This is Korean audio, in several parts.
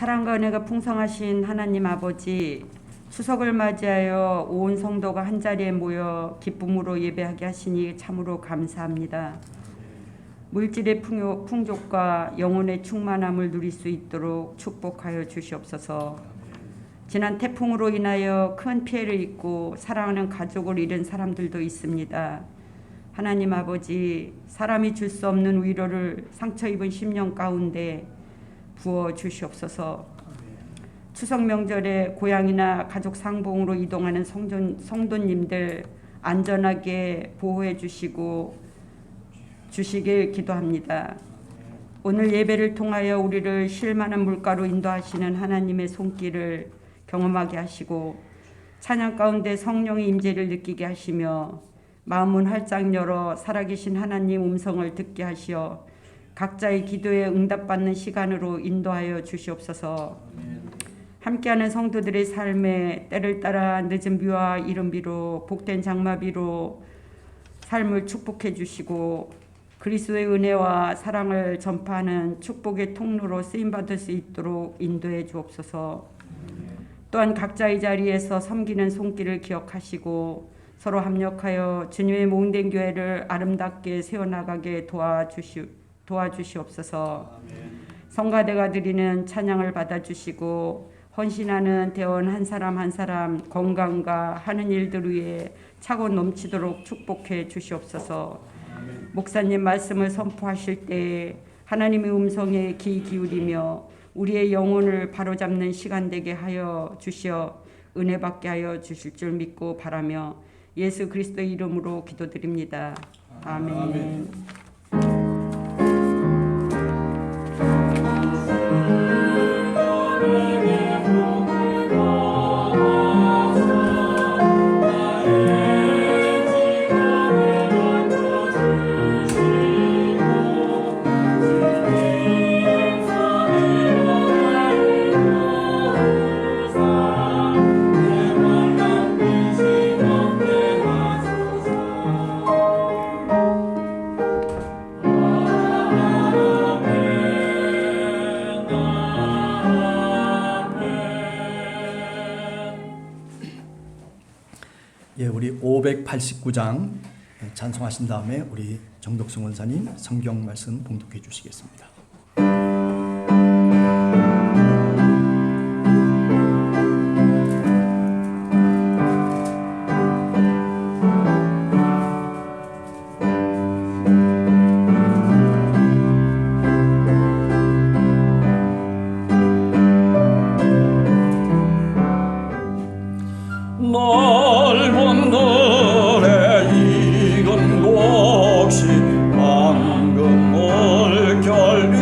사랑과 은혜가 풍성하신 하나님 아버지, 추석을 맞이하여 온 성도가 한자리에 모여 기쁨으로 예배하게 하시니 참으로 감사합니다. 물질의 풍족과 영혼의 충만함을 누릴 수 있도록 축복하여 주시옵소서. 지난 태풍으로 인하여 큰 피해를 입고 사랑하는 가족을 잃은 사람들도 있습니다. 하나님 아버지, 사람이 줄 수 없는 위로를 상처 입은 심령 가운데 부어 주시옵소서. 추석 명절에 고향이나 가족 상봉으로 이동하는 성도님들 안전하게 보호해 주시길 기도합니다. 오늘 예배를 통하여 우리를 쉴만한 물가로 인도하시는 하나님의 손길을 경험하게 하시고 찬양 가운데 성령의 임재를 느끼게 하시며 마음은 활짝 열어 살아계신 하나님 음성을 듣게 하시어 각자의 기도에 응답받는 시간으로 인도하여 주시옵소서. 함께하는 성도들의 삶에 때를 따라 늦은 비와 이른 비로 복된 장마비로 삶을 축복해 주시고 그리스도의 은혜와 사랑을 전파하는 축복의 통로로 쓰임받을 수 있도록 인도해 주옵소서. 또한 각자의 자리에서 섬기는 손길을 기억하시고 서로 합력하여 주님의 모은된 교회를 아름답게 세워나가게 도와주시옵소서. 성가대가 드리는 찬양을 받아주시고 헌신하는 대원 한 사람 한 사람 건강과 하는 일들 위해 차고 넘치도록 축복해 주시옵소서. 목사님 말씀을 선포하실 때 하나님의 음성에 귀 기울이며 우리의 영혼을 바로잡는 시간 되게 하여 주시어 은혜 받게 하여 주실 줄 믿고 바라며 예수 그리스도의 이름으로 기도드립니다. 아멘. 우리 589장 찬송하신 다음에 우리 정덕승 원사님 성경 말씀 봉독해 주시겠습니다. 방금 올 결비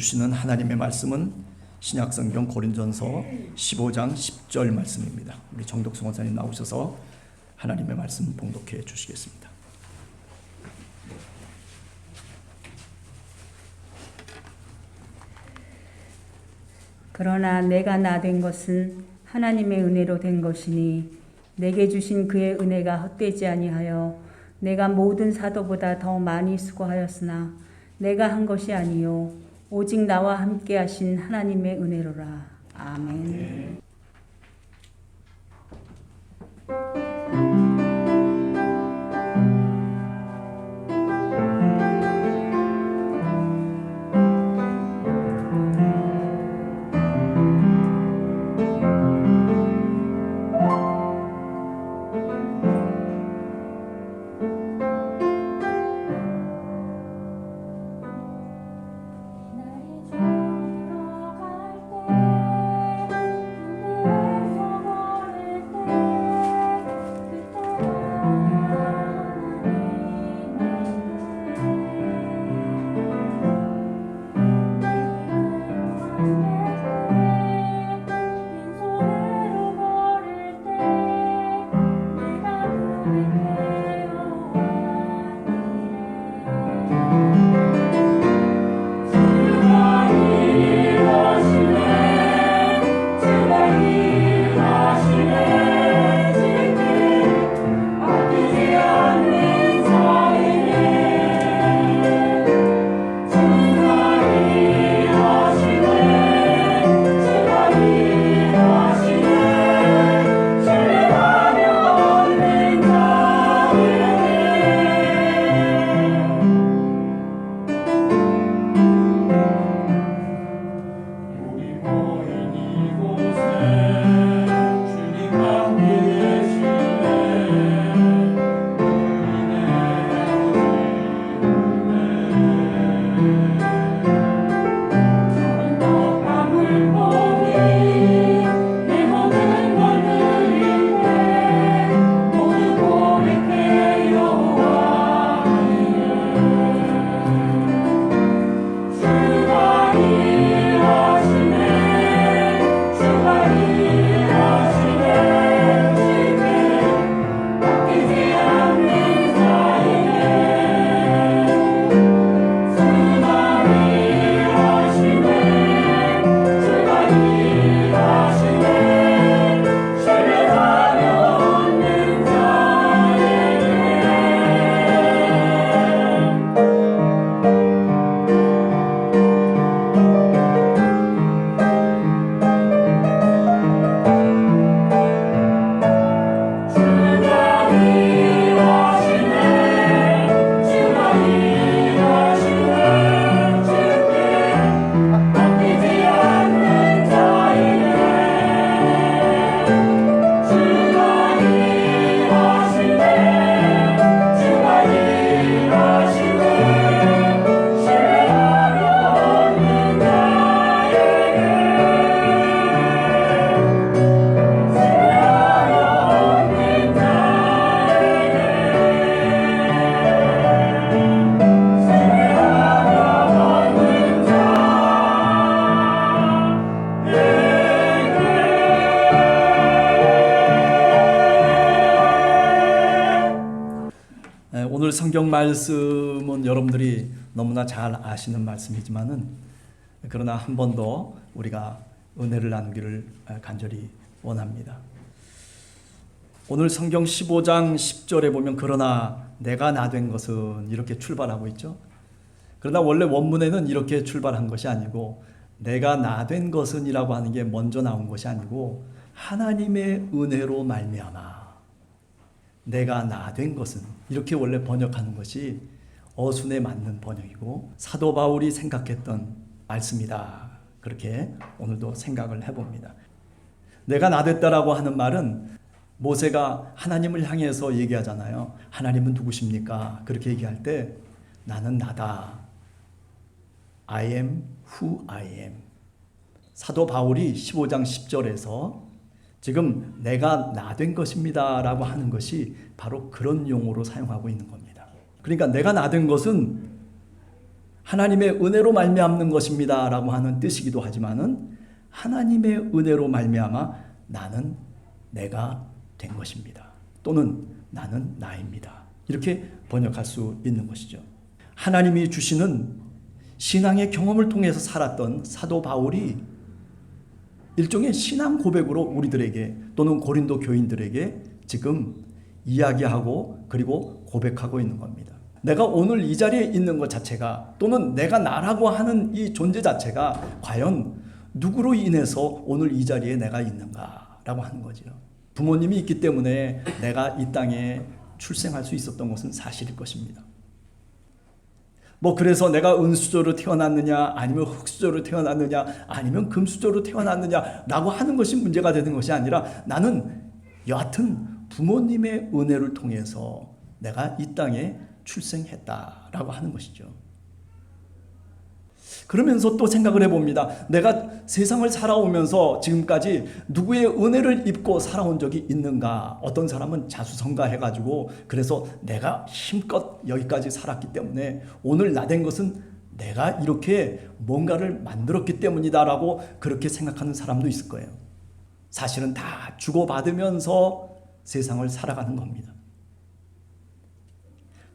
주시는 하나님의 말씀은 신약성경 고린전서 15장 10절 말씀입니다. 우리 정덕승 원사님 나오셔서 하나님의 말씀 봉독해 주시겠습니다. 그러나 내가 나 된 것은 하나님의 은혜로 된 것이니 내게 주신 그의 은혜가 헛되지 아니하여 내가 모든 사도보다 더 많이 수고하였으나 내가 한 것이 아니요 오직 나와 함께 하신 하나님의 은혜로라. 아멘. 오늘 성경 말씀은 여러분들이 너무나 잘 아시는 말씀이지만은 그러나 한 번 더 우리가 은혜를 나누기를 간절히 원합니다. 오늘 성경 15장 10절에 보면 그러나 내가 나 된 것은 이렇게 출발하고 있죠. 그러나 원래 원문에는 이렇게 출발한 것이 아니고 내가 나 된 것은 이라고 하는 게 먼저 나온 것이 아니고 하나님의 은혜로 말미암아 내가 나 된 것은 이렇게 원래 번역하는 것이 어순에 맞는 번역이고 사도 바울이 생각했던 말씀이다. 그렇게 오늘도 생각을 해봅니다. 내가 나 됐다라고 하는 말은 모세가 하나님을 향해서 얘기하잖아요. 하나님은 누구십니까? 그렇게 얘기할 때 나는 나다. I am who I am. 사도 바울이 15장 10절에서 지금 내가 나 된 것입니다 라고 하는 것이 바로 그런 용어로 사용하고 있는 겁니다. 그러니까 내가 나 된 것은 하나님의 은혜로 말미암는 것입니다라고 하는 뜻이기도 하지만은 하나님의 은혜로 말미암아 나는 내가 된 것입니다. 또는 나는 나입니다. 이렇게 번역할 수 있는 것이죠. 하나님이 주시는 신앙의 경험을 통해서 살았던 사도 바울이 일종의 신앙 고백으로 우리들에게 또는 고린도 교인들에게 지금 이야기하고 그리고 고백하고 있는 겁니다. 내가 오늘 이 자리에 있는 것 자체가 또는 내가 나라고 하는 이 존재 자체가 과연 누구로 인해서 오늘 이 자리에 내가 있는가라고 하는 거죠. 부모님이 있기 때문에 내가 이 땅에 출생할 수 있었던 것은 사실일 것입니다. 그래서 내가 은수저로 태어났느냐 아니면 흙수저로 태어났느냐 아니면 금수저로 태어났느냐라고 하는 것이 문제가 되는 것이 아니라 나는 여하튼 부모님의 은혜를 통해서 내가 이 땅에 출생했다라고 하는 것이죠. 그러면서 또 생각을 해봅니다. 내가 세상을 살아오면서 지금까지 누구의 은혜를 입고 살아온 적이 있는가? 어떤 사람은 자수성가해가지고 그래서 내가 힘껏 여기까지 살았기 때문에 오늘 나 된 것은 내가 이렇게 뭔가를 만들었기 때문이다라고 그렇게 생각하는 사람도 있을 거예요. 사실은 다 주고받으면서 세상을 살아가는 겁니다.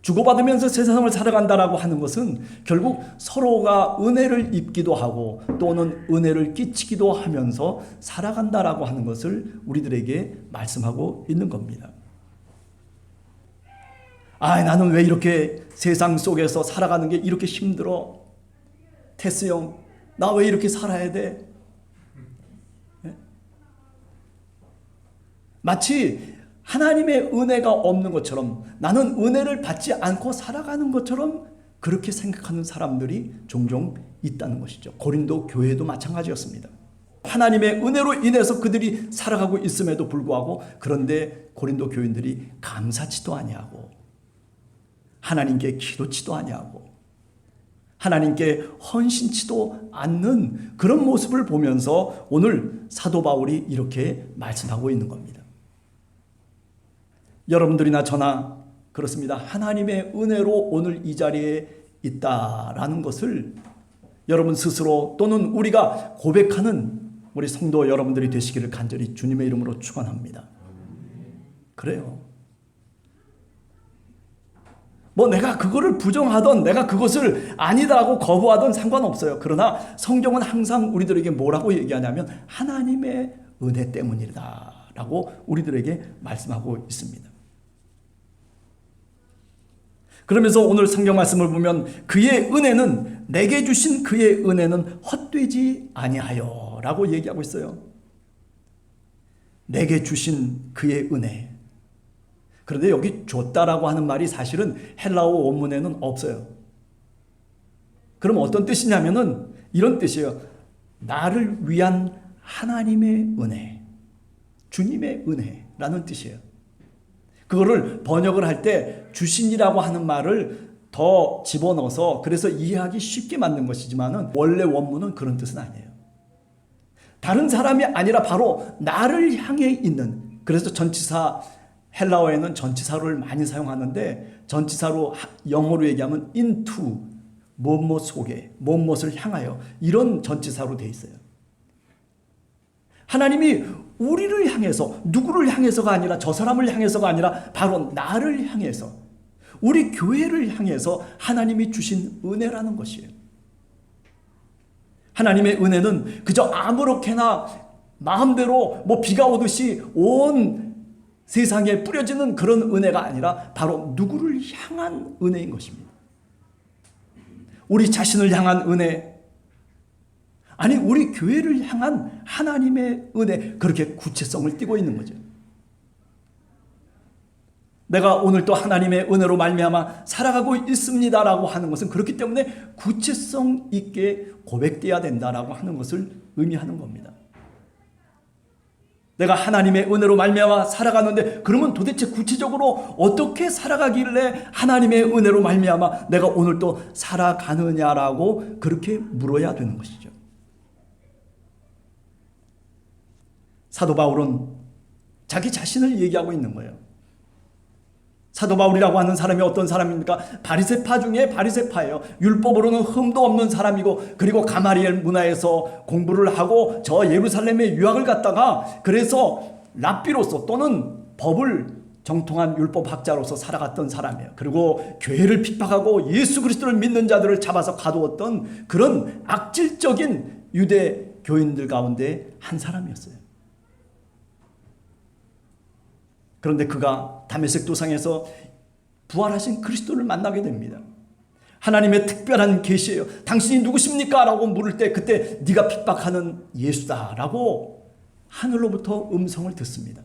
주고받으면서 세상을 살아간다라고 하는 것은 결국 서로가 은혜를 입기도 하고 또는 은혜를 끼치기도 하면서 살아간다라고 하는 것을 우리들에게 말씀하고 있는 겁니다. 나는 왜 이렇게 세상 속에서 살아가는 게 이렇게 힘들어? 테스 형, 나 왜 이렇게 살아야 돼? 마치 하나님의 은혜가 없는 것처럼 나는 은혜를 받지 않고 살아가는 것처럼 그렇게 생각하는 사람들이 종종 있다는 것이죠. 고린도 교회도 마찬가지였습니다. 하나님의 은혜로 인해서 그들이 살아가고 있음에도 불구하고 그런데 고린도 교인들이 감사치도 아니하고 하나님께 기도치도 아니하고 하나님께 헌신치도 않는 그런 모습을 보면서 오늘 사도 바울이 이렇게 말씀하고 있는 겁니다. 여러분들이나 저나 그렇습니다. 하나님의 은혜로 오늘 이 자리에 있다라는 것을 여러분 스스로 또는 우리가 고백하는 우리 성도 여러분들이 되시기를 간절히 주님의 이름으로 축원합니다. 그래요. 내가 그거를 부정하던 내가 그것을 아니다고 거부하던 상관없어요. 그러나 성경은 항상 우리들에게 뭐라고 얘기하냐면 하나님의 은혜 때문이다라고 우리들에게 말씀하고 있습니다. 그러면서 오늘 성경 말씀을 보면 그의 은혜는 내게 주신 그의 은혜는 헛되지 아니하여 라고 얘기하고 있어요. 내게 주신 그의 은혜. 그런데 여기 줬다라고 하는 말이 사실은 헬라어 원문에는 없어요. 그럼 어떤 뜻이냐면은 이런 뜻이에요. 나를 위한 하나님의 은혜, 주님의 은혜라는 뜻이에요. 그거를 번역을 할 때 주신이라고 하는 말을 더 집어넣어서 그래서 이해하기 쉽게 만든 것이지만은 원래 원문은 그런 뜻은 아니에요. 다른 사람이 아니라 바로 나를 향해 있는, 그래서 전치사, 헬라어에는 전치사를 많이 사용하는데 전치사로 영어로 얘기하면 into, 무엇 속에, 무엇을 향하여, 이런 전치사로 돼 있어요. 하나님이 우리를 향해서, 누구를 향해서가 아니라 저 사람을 향해서가 아니라 바로 나를 향해서, 우리 교회를 향해서 하나님이 주신 은혜라는 것이에요. 하나님의 은혜는 그저 아무렇게나 마음대로 비가 오듯이 온 세상에 뿌려지는 그런 은혜가 아니라 바로 누구를 향한 은혜인 것입니다. 우리 자신을 향한 은혜, 아니 우리 교회를 향한 하나님의 은혜, 그렇게 구체성을 띠고 있는 거죠. 내가 오늘 또 하나님의 은혜로 말미암아 살아가고 있습니다라고 하는 것은 그렇기 때문에 구체성 있게 고백돼야 된다라고 하는 것을 의미하는 겁니다. 내가 하나님의 은혜로 말미암아 살아가는데 그러면 도대체 구체적으로 어떻게 살아가길래 하나님의 은혜로 말미암아 내가 오늘 또 살아가느냐라고 그렇게 물어야 되는 것이죠. 사도 바울은 자기 자신을 얘기하고 있는 거예요. 사도 바울이라고 하는 사람이 어떤 사람입니까? 바리새파 중에 바리새파예요. 율법으로는 흠도 없는 사람이고, 그리고 가마리엘 문화에서 공부를 하고 저 예루살렘에 유학을 갔다가 그래서 랍비로서 또는 법을 정통한 율법학자로서 살아갔던 사람이에요. 그리고 교회를 핍박하고 예수 그리스도를 믿는 자들을 잡아서 가두었던 그런 악질적인 유대 교인들 가운데 한 사람이었어요. 그런데 그가 다메섹 도상에서 부활하신 그리스도를 만나게 됩니다. 하나님의 특별한 계시예요. 당신이 누구십니까? 라고 물을 때 그때 네가 핍박하는 예수다 라고 하늘로부터 음성을 듣습니다.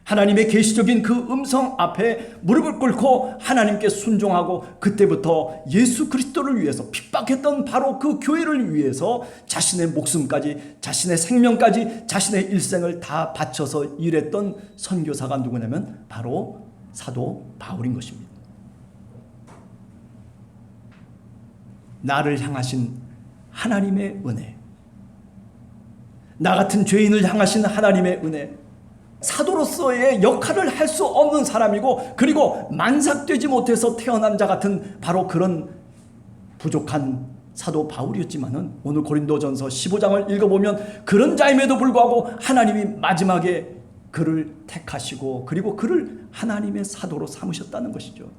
하나님의 계시적인 그 음성 앞에 무릎을 꿇고 하나님께 순종하고 그때부터 예수 그리스도를 위해서 핍박했던 바로 그 교회를 위해서 자신의 목숨까지, 자신의 생명까지, 자신의 일생을 다 바쳐서 일했던 선교사가 누구냐면 바로 사도 바울인 것입니다. 나를 향하신 하나님의 은혜, 나 같은 죄인을 향하신 하나님의 은혜, 사도로서의 역할을 할 수 없는 사람이고, 그리고 만삭되지 못해서 태어난 자 같은 바로 그런 부족한 사도 바울이었지만은 오늘 고린도전서 15장을 읽어보면 그런 자임에도 불구하고 하나님이 마지막에 그를 택하시고 그리고 그를 하나님의 사도로 삼으셨다는 것이죠.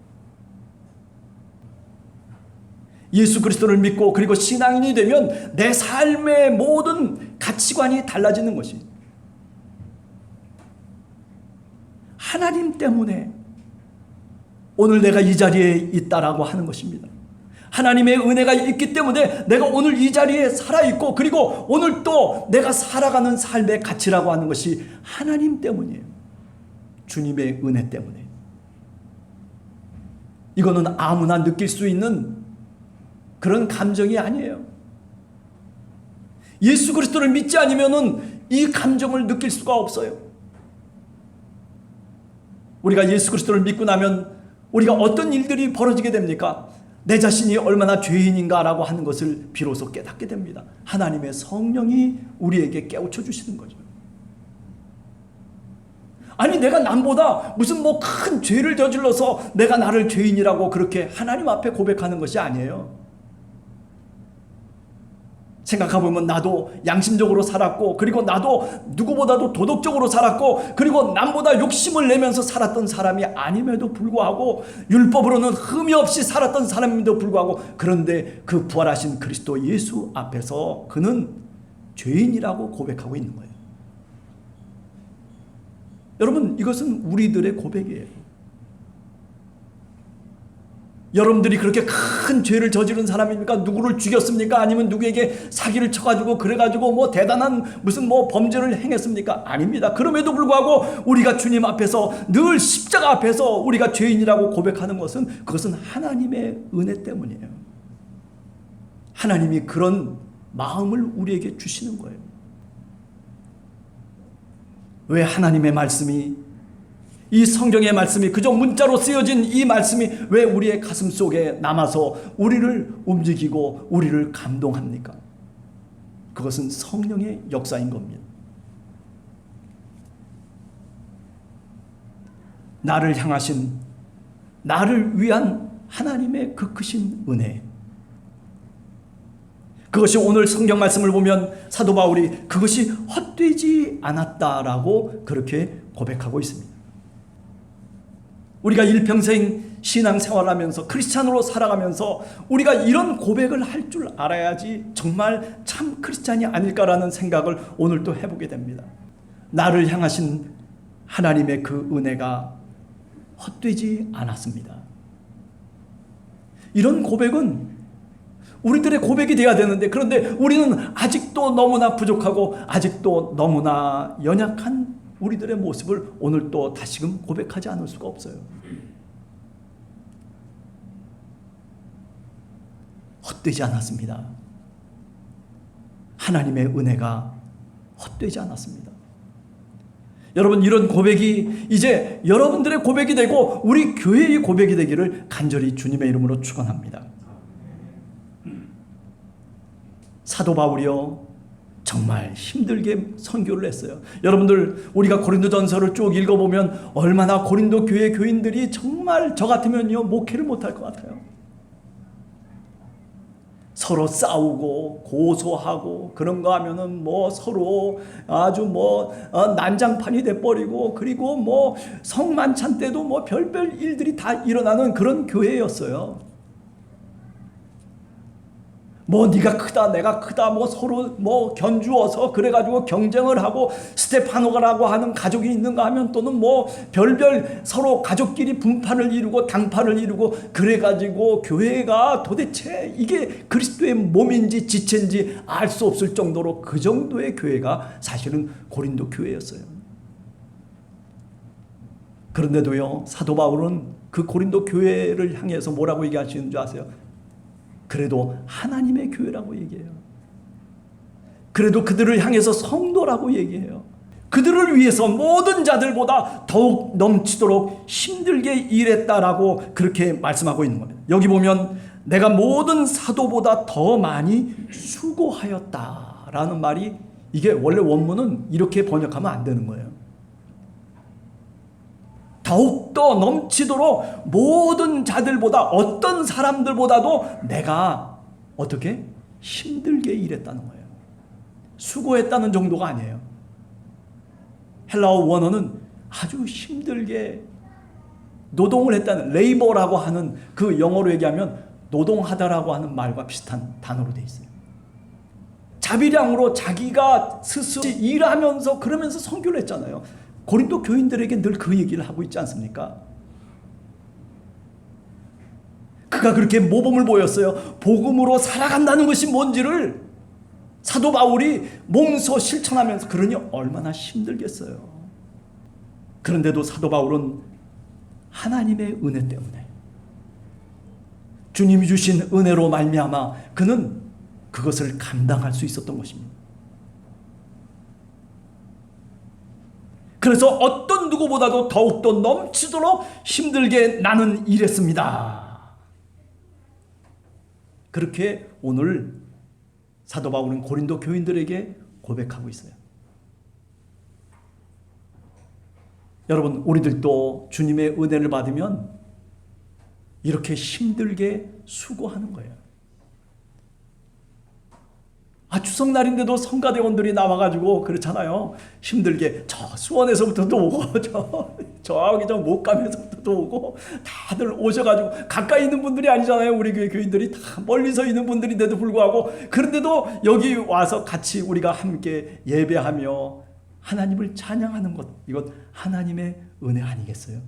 예수 그리스도를 믿고 그리고 신앙인이 되면 내 삶의 모든 가치관이 달라지는 것이, 하나님 때문에 오늘 내가 이 자리에 있다라고 하는 것입니다. 하나님의 은혜가 있기 때문에 내가 오늘 이 자리에 살아있고, 그리고 오늘 또 내가 살아가는 삶의 가치라고 하는 것이 하나님 때문이에요. 주님의 은혜 때문에. 이거는 아무나 느낄 수 있는 그런 감정이 아니에요. 예수 그리스도를 믿지 않으면은 이 감정을 느낄 수가 없어요. 우리가 예수 그리스도를 믿고 나면 우리가 어떤 일들이 벌어지게 됩니까? 내 자신이 얼마나 죄인인가라고 하는 것을 비로소 깨닫게 됩니다. 하나님의 성령이 우리에게 깨우쳐 주시는 거죠. 아니, 내가 남보다 무슨 뭐 큰 죄를 저질러서 내가 나를 죄인이라고 그렇게 하나님 앞에 고백하는 것이 아니에요. 생각해보면 나도 양심적으로 살았고, 그리고 나도 누구보다도 도덕적으로 살았고, 그리고 남보다 욕심을 내면서 살았던 사람이 아님에도 불구하고, 율법으로는 흠이 없이 살았던 사람임에도 불구하고, 그런데 그 부활하신 그리스도 예수 앞에서 그는 죄인이라고 고백하고 있는 거예요. 여러분, 이것은 우리들의 고백이에요. 여러분들이 그렇게 큰 죄를 저지른 사람입니까? 누구를 죽였습니까? 아니면 누구에게 사기를 쳐가지고 그래가지고 뭐 대단한 무슨 뭐 범죄를 행했습니까? 아닙니다. 그럼에도 불구하고 우리가 주님 앞에서 늘 십자가 앞에서 우리가 죄인이라고 고백하는 것은 그것은 하나님의 은혜 때문이에요. 하나님이 그런 마음을 우리에게 주시는 거예요. 왜 하나님의 말씀이, 이 성경의 말씀이, 그저 문자로 쓰여진 이 말씀이 왜 우리의 가슴 속에 남아서 우리를 움직이고 우리를 감동합니까? 그것은 성령의 역사인 겁니다. 나를 향하신, 나를 위한 하나님의 그 크신 은혜, 그것이 오늘 성경 말씀을 보면 사도 바울이 그것이 헛되지 않았다라고 그렇게 고백하고 있습니다. 우리가 일평생 신앙생활하면서 크리스찬으로 살아가면서 우리가 이런 고백을 할 줄 알아야지 정말 참 크리스찬이 아닐까라는 생각을 오늘 또 해보게 됩니다. 나를 향하신 하나님의 그 은혜가 헛되지 않았습니다. 이런 고백은 우리들의 고백이 돼야 되는데, 그런데 우리는 아직도 너무나 부족하고 아직도 너무나 연약한 우리들의 모습을 오늘 또 다시금 고백하지 않을 수가 없어요. 헛되지 않았습니다. 하나님의 은혜가 헛되지 않았습니다. 여러분, 이런 고백이 이제 여러분들의 고백이 되고 우리 교회의 고백이 되기를 간절히 주님의 이름으로 축원합니다. 사도 바울이요, 정말 힘들게 선교를 했어요. 여러분들 우리가 고린도전서를 쭉 읽어보면 얼마나 고린도 교회 교인들이 정말 저 같으면요 목회를 못할 것 같아요. 서로 싸우고 고소하고 그런 거 하면은 뭐 서로 아주 뭐 난장판이 돼버리고, 그리고 뭐 성만찬 때도 뭐 별별 일들이 다 일어나는 그런 교회였어요. 뭐 네가 크다 내가 크다 뭐 서로 뭐 견주어서 그래가지고 경쟁을 하고, 스테파노가라고 하는 가족이 있는가 하면 또는 뭐 별별 서로 가족끼리 분파를 이루고 당파를 이루고, 그래가지고 교회가 도대체 이게 그리스도의 몸인지 지체인지 알 수 없을 정도로 그 정도의 교회가 사실은 고린도 교회였어요. 그런데도요 사도 바울은 그 고린도 교회를 향해서 뭐라고 얘기하시는 줄 아세요? 그래도 하나님의 교회라고 얘기해요. 그래도 그들을 향해서 성도라고 얘기해요. 그들을 위해서 모든 자들보다 더욱 넘치도록 힘들게 일했다라고 그렇게 말씀하고 있는 겁니다. 여기 보면 내가 모든 사도보다 더 많이 수고하였다라는 말이, 이게 원래 원문은 이렇게 번역하면 안 되는 거예요. 더욱더 넘치도록 모든 자들보다, 어떤 사람들보다도 내가 어떻게 힘들게 일했다는 거예요. 수고했다는 정도가 아니에요. 헬라어 원어는 아주 힘들게 노동을 했다는, 레이버라고 하는 그 영어로 얘기하면 노동하다라고 하는 말과 비슷한 단어로 되어 있어요. 자비량으로 자기가 스스로 일하면서 그러면서 선교를 했잖아요. 고린도 교인들에게 늘 그 얘기를 하고 있지 않습니까? 그가 그렇게 모범을 보였어요. 복음으로 살아간다는 것이 뭔지를 사도 바울이 몸소 실천하면서, 그러니 얼마나 힘들겠어요. 그런데도 사도 바울은 하나님의 은혜 때문에, 주님이 주신 은혜로 말미암아 그는 그것을 감당할 수 있었던 것입니다. 그래서 어떤 누구보다도 더욱더 넘치도록 힘들게 나는 일했습니다. 그렇게 오늘 사도 바울은 고린도 교인들에게 고백하고 있어요. 여러분, 우리들도 주님의 은혜를 받으면 이렇게 수고하는 거예요. 추석날인데도 성가대원들이 나와가지고 그렇잖아요. 힘들게 저 수원에서부터도 오고 저기 저 목감에서부터도 오고, 다들 오셔가지고, 가까이 있는 분들이 아니잖아요. 우리 교회 교인들이 다 멀리서 있는 분들인데도 불구하고, 그런데도 여기 와서 같이 우리가 함께 예배하며 하나님을 찬양하는 것, 이것 하나님의 은혜 아니겠어요?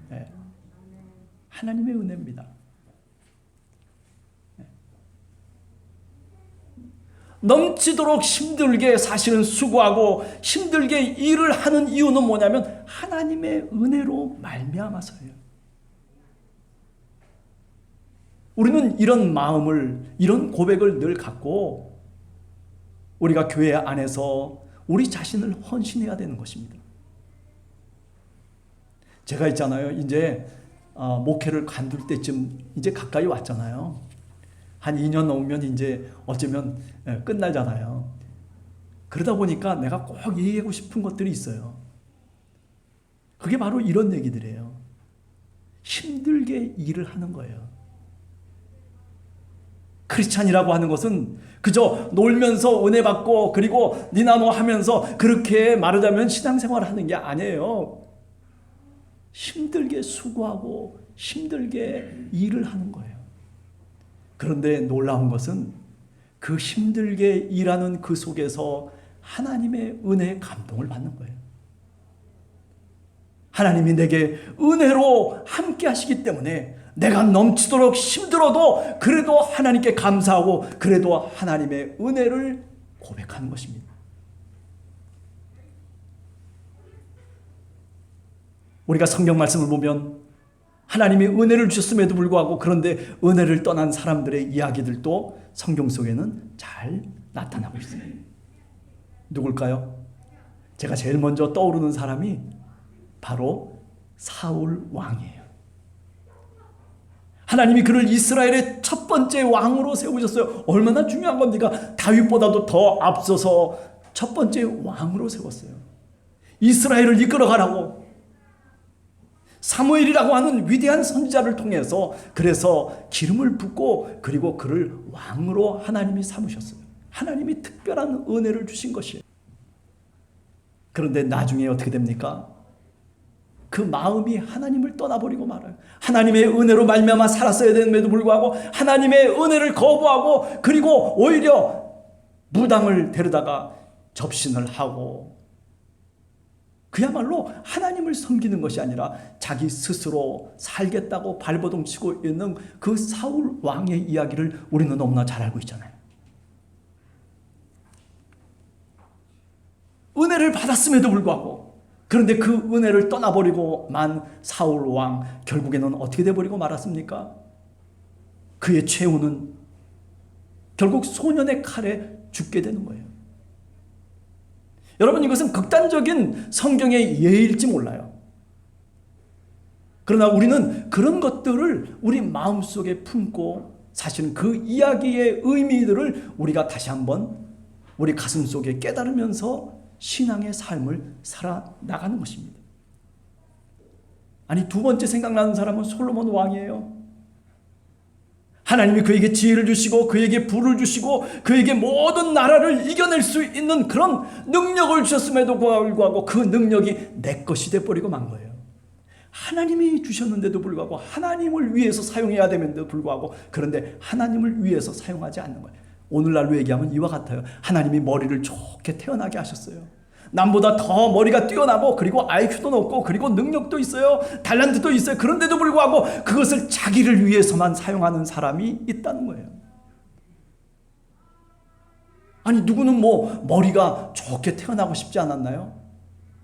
네. 하나님의 은혜입니다. 넘치도록 힘들게 사실은 수고하고 힘들게 일을 하는 이유는 뭐냐면 하나님의 은혜로 말미암아서예요. 우리는 이런 마음을, 이런 고백을 늘 갖고 우리가 교회 안에서 우리 자신을 헌신해야 되는 것입니다. 제가 있잖아요. 이제 목회를 관둘 때쯤 이제 가까이 왔잖아요. 한 2년 넘으면 이제 어쩌면 끝나잖아요. 그러다 보니까 내가 꼭 얘기하고 싶은 것들이 있어요. 그게 바로 이런 얘기들이에요. 힘들게 일을 하는 거예요. 크리스찬이라고 하는 것은 그저 놀면서 은혜 받고 그리고 니나노 하면서 그렇게 말하자면 신앙생활을 하는 게 아니에요. 힘들게 수고하고 힘들게 일을 하는 거예요. 그런데 놀라운 것은 그 힘들게 일하는 그 속에서 하나님의 은혜의 감동을 받는 거예요. 하나님이 내게 은혜로 함께 하시기 때문에 내가 넘치도록 힘들어도 그래도 하나님께 감사하고 그래도 하나님의 은혜를 고백하는 것입니다. 우리가 성경 말씀을 보면 하나님이 은혜를 주셨음에도 불구하고 그런데 은혜를 떠난 사람들의 이야기들도 성경 속에는 잘 나타나고 있어요. 누굴까요? 제가 제일 먼저 떠오르는 사람이 바로 사울 왕이에요. 하나님이 그를 이스라엘의 첫 번째 왕으로 세우셨어요. 얼마나 중요한 겁니까? 다윗보다도 더 앞서서 첫 번째 왕으로 세웠어요. 이스라엘을 이끌어가라고. 사무엘이라고 하는 위대한 선지자를 통해서 그래서 기름을 붓고 그리고 그를 왕으로 하나님이 삼으셨어요. 하나님이 특별한 은혜를 주신 것이에요. 그런데 나중에 어떻게 됩니까? 그 마음이 하나님을 떠나버리고 말아요. 하나님의 은혜로 말미암아 살았어야 되는데도 불구하고 하나님의 은혜를 거부하고 그리고 오히려 무당을 데려다가 접신을 하고 그야말로 하나님을 섬기는 것이 아니라 자기 스스로 살겠다고 발버둥 치고 있는 그 사울 왕의 이야기를 우리는 너무나 잘 알고 있잖아요. 은혜를 받았음에도 불구하고 그런데 그 은혜를 떠나버리고 만 사울 왕 결국에는 어떻게 돼버리고 말았습니까? 그의 최후는 결국 소년의 칼에 죽게 되는 거예요. 여러분 이것은 극단적인 성경의 예일지 몰라요. 그러나 우리는 그런 것들을 우리 마음속에 품고 사실은 그 이야기의 의미들을 우리가 다시 한번 우리 가슴 속에 깨달으면서 신앙의 삶을 살아나가는 것입니다. 아니 두 번째 생각나는 사람은 솔로몬 왕이에요. 하나님이 그에게 지혜를 주시고 그에게 부를 주시고 그에게 모든 나라를 이겨낼 수 있는 그런 능력을 주셨음에도 불구하고 그 능력이 내 것이 돼버리고 만 거예요. 하나님이 주셨는데도 불구하고 하나님을 위해서 사용해야 되는데도 불구하고 그런데 하나님을 위해서 사용하지 않는 거예요. 오늘날로 얘기하면 이와 같아요. 하나님이 머리를 좋게 태어나게 하셨어요. 남보다 더 머리가 뛰어나고 그리고 IQ도 높고 그리고 능력도 있어요. 달란트도 있어요. 그런데도 불구하고 그것을 자기를 위해서만 사용하는 사람이 있다는 거예요. 아니 누구는 뭐 머리가 좋게 태어나고 싶지 않았나요?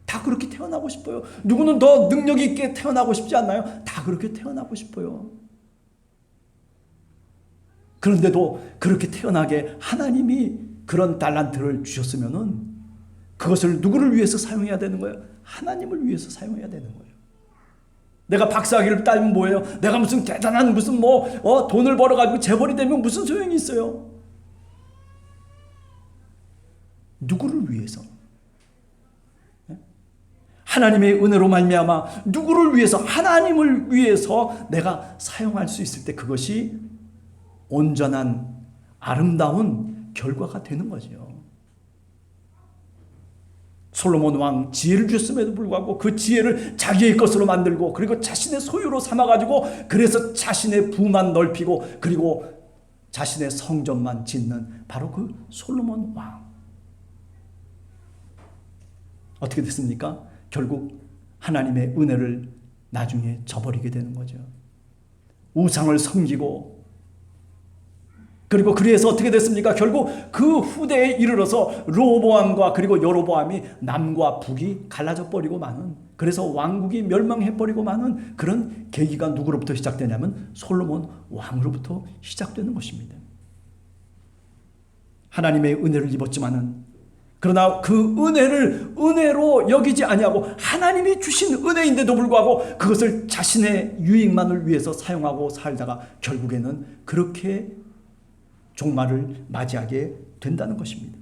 다 그렇게 태어나고 싶어요. 누구는 더 능력 있게 태어나고 싶지 않나요? 다 그렇게 태어나고 싶어요. 그런데도 그렇게 태어나게 하나님이 그런 달란트를 주셨으면은 그것을 누구를 위해서 사용해야 되는 거예요? 하나님을 위해서 사용해야 되는 거예요. 내가 박사학위를 따면 뭐예요? 내가 무슨 대단한 무슨 돈을 벌어가지고 재벌이 되면 무슨 소용이 있어요? 누구를 위해서? 하나님의 은혜로 말미암아 누구를 위해서? 하나님을 위해서 내가 사용할 수 있을 때 그것이 온전한 아름다운 결과가 되는 거죠. 솔로몬 왕 지혜를 주셨음에도 불구하고 그 지혜를 자기의 것으로 만들고 그리고 자신의 소유로 삼아가지고 그래서 자신의 부만 넓히고 그리고 자신의 성전만 짓는 바로 그 솔로몬 왕. 어떻게 됐습니까? 결국 하나님의 은혜를 나중에 저버리게 되는 거죠. 우상을 섬기고 그리고 그래서 어떻게 됐습니까? 결국 그 후대에 이르러서 르호보암과 그리고 여로보암이 남과 북이 갈라져 버리고 마는 그래서 왕국이 멸망해 버리고 마는 그런 계기가 누구로부터 시작되냐면 솔로몬 왕으로부터 시작되는 것입니다. 하나님의 은혜를 입었지만은 그러나 그 은혜를 은혜로 여기지 아니하고 하나님이 주신 은혜인데도 불구하고 그것을 자신의 유익만을 위해서 사용하고 살다가 결국에는 그렇게 종말을 맞이하게 된다는 것입니다.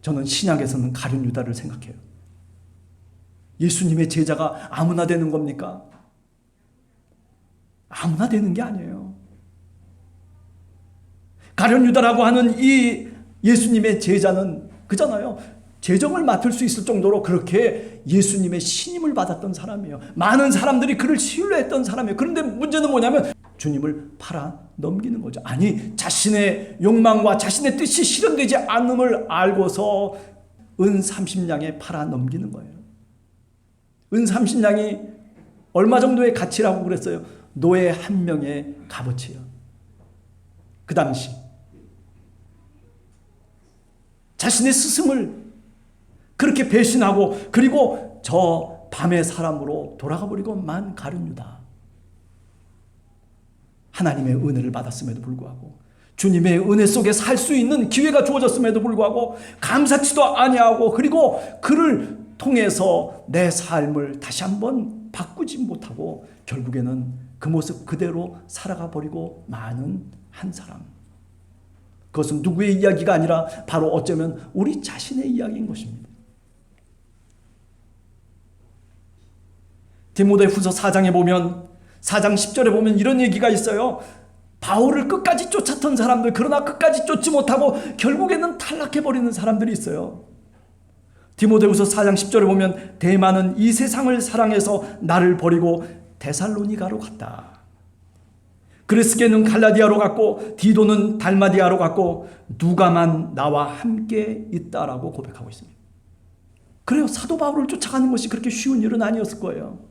저는 신약에서는 가룟 유다를 생각해요. 예수님의 제자가 아무나 되는 겁니까? 아무나 되는 게 아니에요. 가룟 유다라고 하는 이 예수님의 제자는 그잖아요. 재정을 맡을 수 있을 정도로 그렇게 예수님의 신임을 받았던 사람이에요. 많은 사람들이 그를 신뢰했던 사람이에요. 그런데 문제는 뭐냐면 주님을 팔아 넘기는 거죠. 아니 자신의 욕망과 자신의 뜻이 실현되지 않음을 알고서 은 30냥에 팔아 넘기는 거예요. 은 30냥이 얼마 정도의 가치라고 그랬어요? 노예 한 명의 값어치요. 그 당시 자신의 스승을 그렇게 배신하고 그리고 저 밤의 사람으로 돌아가 버리고 만 가룟 유다. 하나님의 은혜를 받았음에도 불구하고 주님의 은혜 속에 살 수 있는 기회가 주어졌음에도 불구하고 감사치도 아니하고 그리고 그를 통해서 내 삶을 다시 한번 바꾸지 못하고 결국에는 그 모습 그대로 살아가 버리고 마는 한 사람. 그것은 누구의 이야기가 아니라 바로 어쩌면 우리 자신의 이야기인 것입니다. 디모데후서 4장에 보면 4장 10절에 보면 이런 얘기가 있어요. 바울을 끝까지 쫓았던 사람들, 그러나 끝까지 쫓지 못하고 결국에는 탈락해버리는 사람들이 있어요. 디모데후서 4장 10절에 보면 데마는 이 세상을 사랑해서 나를 버리고 데살로니가로 갔다. 그레스게는 갈라디아로 갔고 디도는 달마디아로 갔고 누가만 나와 함께 있다라고 고백하고 있습니다. 그래요. 사도 바울을 쫓아가는 것이 그렇게 쉬운 일은 아니었을 거예요.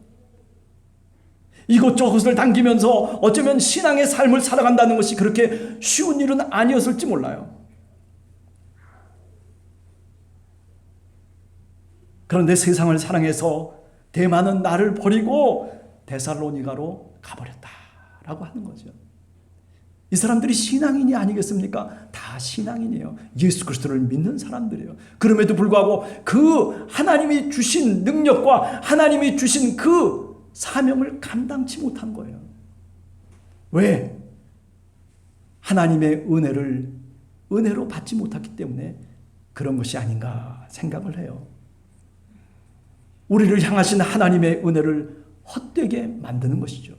이것저것을 당기면서 어쩌면 신앙의 삶을 살아간다는 것이 그렇게 쉬운 일은 아니었을지 몰라요. 그런데 세상을 사랑해서 데마는 나를 버리고 데살로니가로 가버렸다라고 하는 거죠. 이 사람들이 신앙인이 아니겠습니까? 다 신앙인이에요. 예수 그리스도를 믿는 사람들이에요. 그럼에도 불구하고 그 하나님이 주신 능력과 하나님이 주신 그 사명을 감당치 못한 거예요. 왜? 하나님의 은혜로 받지 못했기 때문에 그런 것이 아닌가 생각을 해요. 우리를 향하신 하나님의 은혜를 헛되게 만드는 것이죠.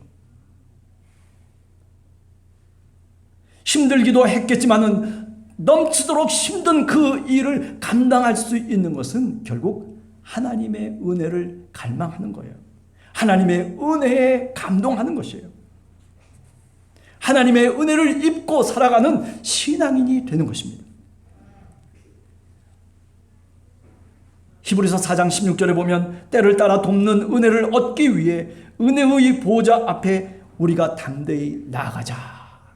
힘들기도 했겠지만은 넘치도록 힘든 그 일을 감당할 수 있는 것은 결국 하나님의 은혜를 갈망하는 거예요. 하나님의 은혜에 감동하는 것이에요. 하나님의 은혜를 입고 살아가는 신앙인이 되는 것입니다. 히브리서 4장 16절에 보면 때를 따라 돕는 은혜를 얻기 위해 은혜의 보좌 앞에 우리가 담대히 나아가자.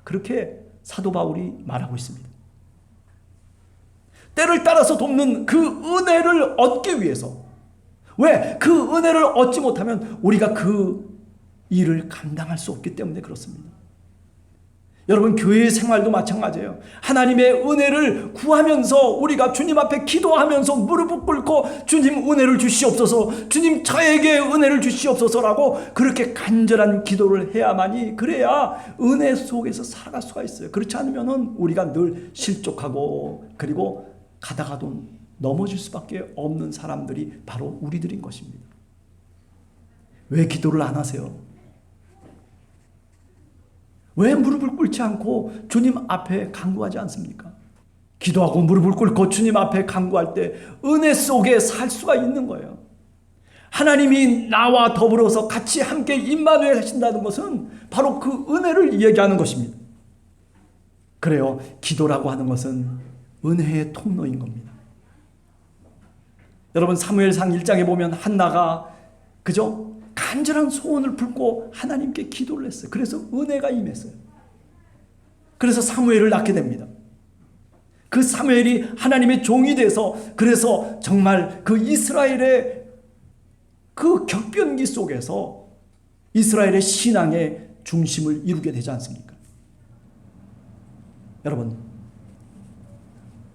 그렇게 사도 바울이 말하고 있습니다. 때를 따라서 돕는 그 은혜를 얻기 위해서. 왜? 그 은혜를 얻지 못하면 우리가 그 일을 감당할 수 없기 때문에 그렇습니다. 여러분, 교회 생활도 마찬가지예요. 하나님의 은혜를 구하면서 우리가 주님 앞에 기도하면서 무릎을 꿇고 주님 은혜를 주시옵소서, 주님 저에게 은혜를 주시옵소서라고 그렇게 간절한 기도를 해야만이, 그래야 은혜 속에서 살아갈 수가 있어요. 그렇지 않으면 우리가 늘 실족하고 그리고 가다가도 넘어질 수밖에 없는 사람들이 바로 우리들인 것입니다. 왜 기도를 안 하세요? 왜 무릎을 꿇지 않고 주님 앞에 간구하지 않습니까? 기도하고 무릎을 꿇고 주님 앞에 간구할 때 은혜 속에 살 수가 있는 거예요. 하나님이 나와 더불어서 같이 함께 임마누엘 하신다는 것은 바로 그 은혜를 이야기하는 것입니다. 그래요. 기도라고 하는 것은 은혜의 통로인 겁니다. 여러분, 사무엘상 1장에 보면 한나가 그죠? 간절한 소원을 품고 하나님께 기도를 했어요. 그래서 은혜가 임했어요. 그래서 사무엘을 낳게 됩니다. 그 사무엘이 하나님의 종이 돼서 그래서 정말 그 이스라엘의 그 격변기 속에서 이스라엘의 신앙의 중심을 이루게 되지 않습니까? 여러분,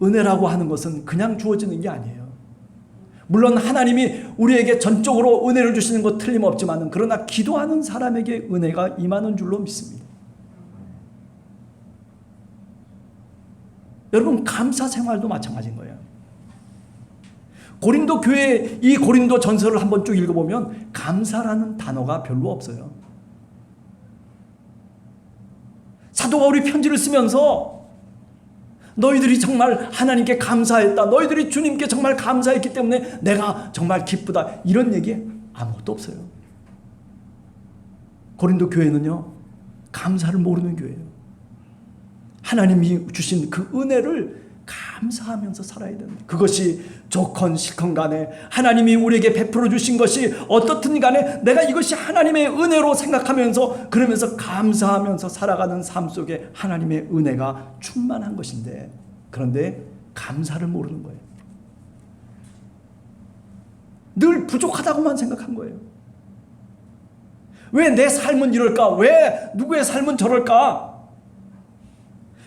은혜라고 하는 것은 그냥 주어지는 게 아니에요. 물론 하나님이 우리에게 전적으로 은혜를 주시는 것 틀림없지만 그러나 기도하는 사람에게 은혜가 임하는 줄로 믿습니다. 여러분, 감사 생활도 마찬가지인 거예요. 고린도 교회 이 고린도 전서를 한번 쭉 읽어보면 감사라는 단어가 별로 없어요. 사도 바울이 편지를 쓰면서 너희들이 정말 하나님께 감사했다, 너희들이 주님께 정말 감사했기 때문에 내가 정말 기쁘다, 이런 얘기 아무것도 없어요. 고린도 교회는요, 감사를 모르는 교회예요. 하나님이 주신 그 은혜를 감사하면서 살아야 됩니다. 그것이 좋건 싫건 간에 하나님이 우리에게 베풀어 주신 것이 어떻든 간에 내가 이것이 하나님의 은혜로 생각하면서 그러면서 감사하면서 살아가는 삶 속에 하나님의 은혜가 충만한 것인데, 그런데 감사를 모르는 거예요. 늘 부족하다고만 생각한 거예요. 왜 내 삶은 이럴까? 왜 누구의 삶은 저럴까?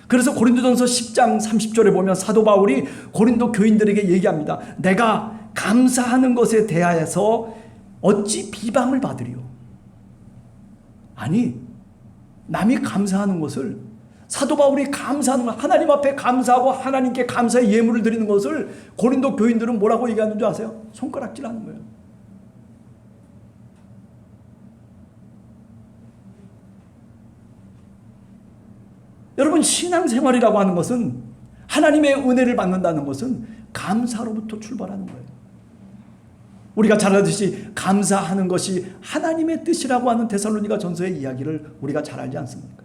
그래서 고린도전서 10장 30절에 보면 사도 바울이 고린도 교인들에게 얘기합니다. 내가 감사하는 것에 대하여서 어찌 비방을 받으리요? 아니, 남이 감사하는 것을, 사도 바울이 감사하는 것, 하나님 앞에 감사하고 하나님께 감사의 예물을 드리는 것을 고린도 교인들은 뭐라고 얘기하는 줄 아세요? 손가락질하는 거예요. 여러분, 신앙생활이라고 하는 것은, 하나님의 은혜를 받는다는 것은 감사로부터 출발하는 거예요. 우리가 잘 알듯이 감사하는 것이 하나님의 뜻이라고 하는 데살로니가 전서의 이야기를 우리가 잘 알지 않습니까?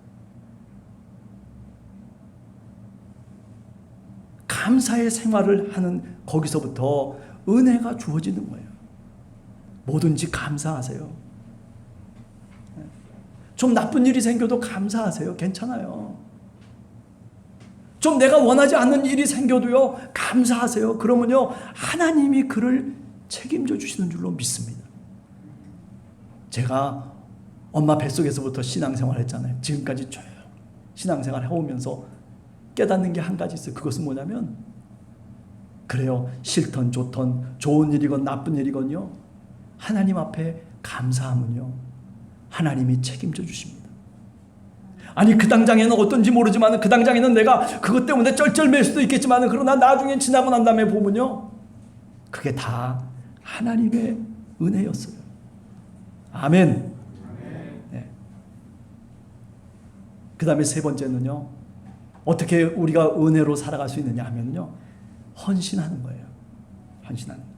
감사의 생활을 하는 거기서부터 은혜가 주어지는 거예요. 뭐든지 감사하세요. 좀 나쁜 일이 생겨도 감사하세요. 괜찮아요. 좀 내가 원하지 않는 일이 생겨도요, 감사하세요. 그러면요, 하나님이 그를 책임져 주시는 줄로 믿습니다. 제가 엄마 뱃속에서부터 신앙생활 했잖아요. 지금까지 쭉 신앙생활 해오면서 깨닫는 게 한 가지 있어요. 그것은 뭐냐면, 그래요, 싫던 좋던 좋은 일이건 나쁜 일이건요, 하나님 앞에 감사하면요, 하나님이 책임져 주십니다. 아니, 그 당장에는 어떤지 모르지만, 그 당장에는 내가 그것 때문에 쩔쩔맬 수도 있겠지만, 그러나 나중에 지나고 난 다음에 보면요, 그게 다 하나님의 은혜였어요. 아멘. 네. 그 다음에 세 번째는요, 어떻게 우리가 은혜로 살아갈 수 있느냐 하면요, 헌신하는 거예요. 헌신하는 거예요.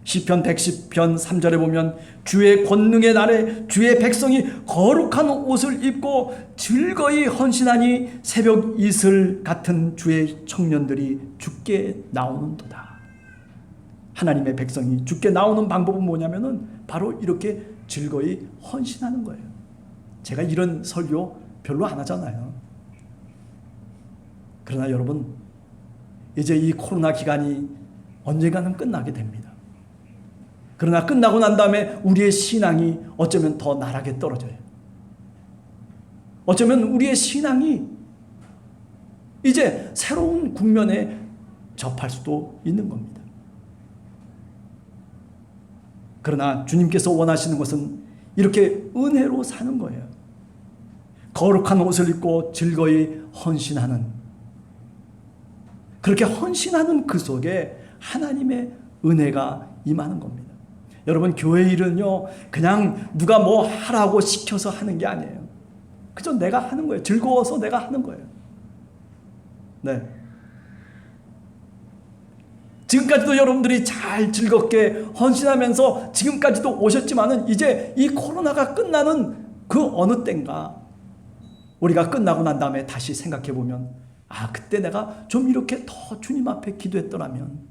시편 110편 3절에 보면, 주의 권능의 날에 주의 백성이 거룩한 옷을 입고 즐거이 헌신하니 새벽 이슬 같은 주의 청년들이 주께 나오는도다. 하나님의 백성이 주께 나오는 방법은 뭐냐면은 바로 이렇게 즐거이 헌신하는 거예요. 제가 이런 설교 별로 안 하잖아요. 그러나 여러분, 이제 이 코로나 기간이 언젠가는 끝나게 됩니다. 그러나 끝나고 난 다음에 우리의 신앙이 어쩌면 더 나락에 떨어져요. 어쩌면 우리의 신앙이 이제 새로운 국면에 접할 수도 있는 겁니다. 그러나 주님께서 원하시는 것은 이렇게 은혜로 사는 거예요. 거룩한 옷을 입고 즐거이 헌신하는, 그렇게 헌신하는 그 속에 하나님의 은혜가 임하는 겁니다. 여러분, 교회 일은요, 그냥 누가 뭐 하라고 시켜서 하는 게 아니에요. 그저 내가 하는 거예요. 즐거워서 내가 하는 거예요. 네. 지금까지도 여러분들이 잘 즐겁게 헌신하면서 지금까지도 오셨지만은, 이제 이 코로나가 끝나는 그 어느 때인가 우리가 끝나고 난 다음에 다시 생각해 보면, 아, 그때 내가 좀 이렇게 더 주님 앞에 기도했더라면,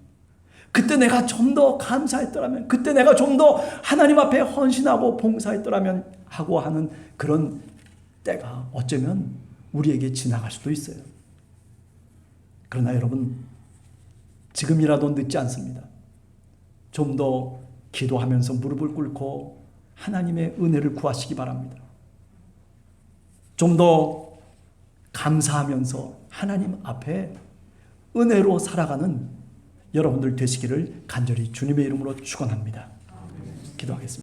그때 내가 좀 더 감사했더라면, 그때 내가 좀 더 하나님 앞에 헌신하고 봉사했더라면 하고 하는 그런 때가 어쩌면 우리에게 지나갈 수도 있어요. 그러나 여러분, 지금이라도 늦지 않습니다. 좀 더 기도하면서 무릎을 꿇고 하나님의 은혜를 구하시기 바랍니다. 좀 더 감사하면서 하나님 앞에 은혜로 살아가는 여러분들 되시기를 간절히 주님의 이름으로 축원합니다. 기도하겠습니다.